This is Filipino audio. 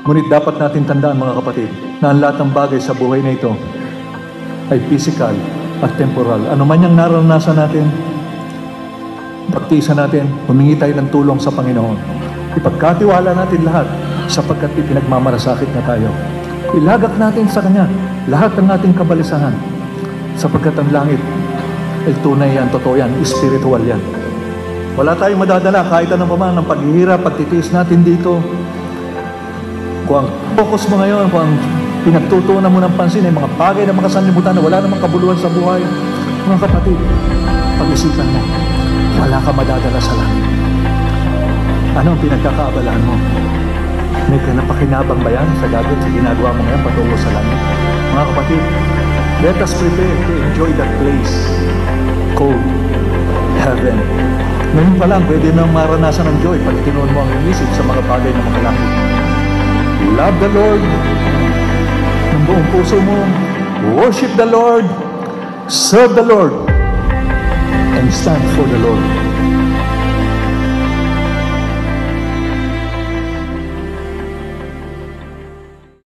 Ngunit dapat natin tandaan mga kapatid, na ang lahat ng bagay sa buhay na ito ay physical at temporal. Ano man yung naranasan natin, pagtiisa natin, humingi tayo ng tulong sa Panginoon. Ipagkatiwala natin lahat sapagkat ipinagmamarasakit na tayo. Ilagak natin sa Kanya lahat ng ating kabalisahan sapagkat ang langit ay tunay yan, totoo yan, spiritual yan. Wala tayong madadala kahit anong paman ng paghihirap, pagtitiis natin dito. Kung ang focus mo ngayon, kung ang pinagtutuunan mo ng pansin ay mga bagay na makasanlibutan na wala namang kabuluhan sa buhay, mga kapatid, pag-isipan mo, wala ka madadala sa langit. Ano ang pinagkakaabalahan mo? May napakinabang ba yan sa gagawin sa ginagawa mo ngayon patungo sa langit? Mga kapatid, let us prepare to enjoy that place called heaven. Ngayon pa lang, pwede nang maranasan ng joy pag tinuon mo ang inisip sa mga bagay na makalangit. Love the Lord ng buong puso mo. Worship the Lord. Serve the Lord. And stand for the Lord.